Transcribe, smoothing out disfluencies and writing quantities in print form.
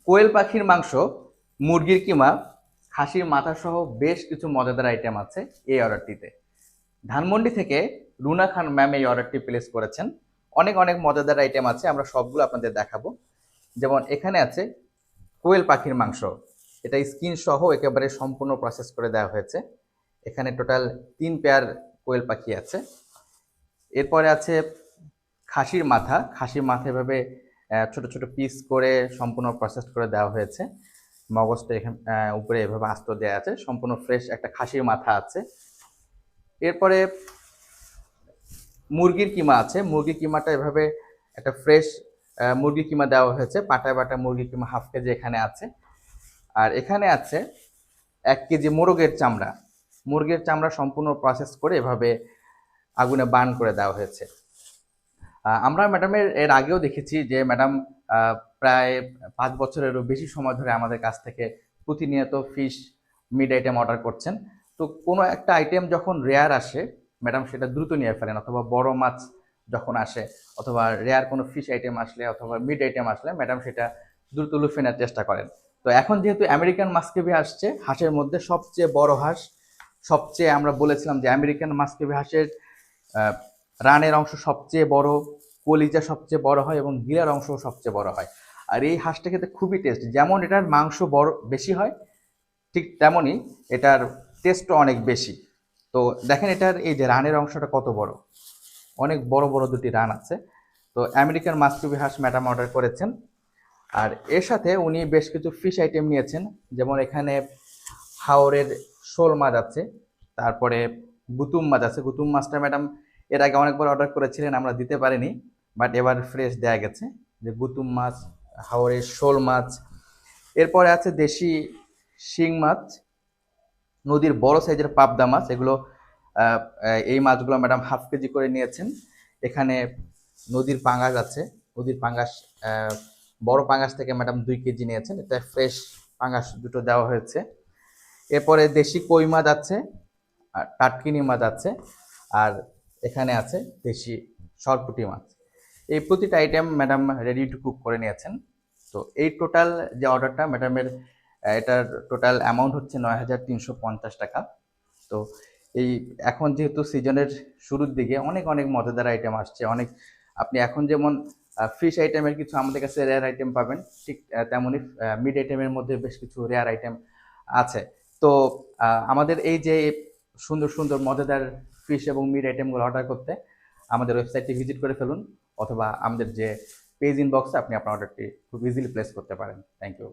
কোয়েল পাখির মাংস, মুরগির কিমা, খাসির মাথা সহ বেশ কিছু মজাদার আইটেম আছে এই অর্ডারটিতে। ধানমন্ডি থেকে রুনা খান ম্যাম এই অর্ডারটি প্লেস করেছেন। অনেক অনেক মজাদার আইটেম আছে, আমরা সবগুলো আপনাদের দেখাবো। যেমন এখানে আছে কোয়েল পাখির মাংস, এটা স্কিন সহ একেবারে সম্পূর্ণ প্রসেস করে দেওয়া হয়েছে। এখানে টোটাল 3 পেয়ার কোয়েল পাখি আছে। এরপরে আছে খাসির মাথা এভাবে ছোট ছোট পিস করে সম্পূর্ণ প্রসেস করে দেওয়া হয়েছে। মগজটা এখানে উপরে এভাবে আস্ত দেওয়া আছে, সম্পূর্ণ ফ্রেশ একটা খাসির মাথা আছে। এরপরে মুরগির কিমা আছে, মুরগির কিমাটা এভাবে একটা ফ্রেশ মুরগির কিমা দেওয়া হয়েছে, পাটায় বাটা মুরগির কিমা 1/2 কেজি এখানে আছে। আর এখানে আছে 1 কেজি মুরগির চামড়া সম্পূর্ণ প্রসেস করে এভাবে আগুনে বার্ন করে দেওয়া হয়েছে। আমরা ম্যাডামের এর আগেও দেখেছি যে ম্যাডাম প্রায় 5 বছরেরও বেশি সময় ধরে আমাদের কাছ থেকে প্রতিনিয়ত ফিশ মিড আইটেম অর্ডার করছেন। তো কোনো একটা আইটেম যখন রেয়ার আসে, ম্যাডাম সেটা দ্রুত নিয়ে ফেলেন, অথবা বড় মাছ যখন আসে, অথবা রেয়ার কোনো ফিশ আইটেম আসলে, অথবা মিড আইটেম আসলে ম্যাডাম সেটা দ্রুত লুফে নেওয়ার চেষ্টা করেন। তো এখন যেহেতু আমেরিকান মাস্কেবি আসছে, হাঁসের মধ্যে সবচেয়ে বড় হাঁস, সবচেয়ে আমরা বলেছিলাম যে আমেরিকান মাস্কেবি হাঁসের রানের অংশ সবচেয়ে বড়, কলিজা সবচেয়ে বড় হয় এবং গিলার অংশ সবচেয়ে বড় হয়। আর এই হাঁসটা খেতে খুবই টেস্ট, যেমন এটার মাংস বড় বেশি হয়, ঠিক তেমনই এটার টেস্টও অনেক বেশি। তো দেখেন এটার এই যে রানের অংশটা কত বড়, অনেক বড় বড় দুটি রান আছে। তো আমেরিকান মাস্কুবি হাঁস ম্যাডাম অর্ডার করেছেন। আর এর সাথে উনি বেশ কিছু ফিশ আইটেম নিয়েছেন, যেমন এখানে হাওরের শোল মাছ আছে, তারপরে গুতুম মাছ আছে। গুতুম মাছটা ম্যাডাম এর আগে অনেকবার অর্ডার করেছিলেন, আমরা দিতে পারিনি, বাট এবার ফ্রেশ দেয়া গেছে। যে গুতুম মাছ, হাওরের শোল মাছ। এরপরে আছে দেশি শিং মাছ, নদীর বড় সাইজের পাবদা মাছ, এগুলো এই মাছগুলো ম্যাডাম 1/2 কেজি করে নিয়েছেন। এখানে নদীর পাঙ্গাস আছে, নদীর পাঙ্গাস বড় পাঙ্গাস থেকে ম্যাডাম 2 কেজি নিয়েছেন, এটা ফ্রেশ পাঙ্গাস দুটো দেওয়া হয়েছে। এরপরে দেশি কই মাছ আছে, আর টাটকিনি মাছ আছে, আর এখানে আছে দেশি সরপুঁটি মাছ। এই প্রতিটা item madam ready to cook করে নিয়েছেন। তো এই টোটাল যে অর্ডারটা ম্যাডামের, এটার টোটাল অ্যামাউন্ট হচ্ছে 9,350 টাকা। তো এই এখন যেহেতু সিজনের শুরুর দিকে অনেক অনেক মজাদার আইটেম আসছে, অনেক আপনি এখন যেমন ফিশ আইটেমের কিছু আমাদের কাছে রেয়ার আইটেম পাবেন, ঠিক তেমনই মিড আইটেমের মধ্যে বেশ কিছু রেয়ার আইটেম আছে। তো আমাদের এই যে সুন্দর সুন্দর মজাদার ফিশ এবং মিড আইটেমগুলো অর্ডার করতে আমাদের ওয়েবসাইটটি ভিজিট করে ফেলুন, অথবা আমাদের যে পেজ ইনবক্সে আপনি আপনার অর্ডারটি খুব ইজিলি প্লেস করতে পারেন। Thank you.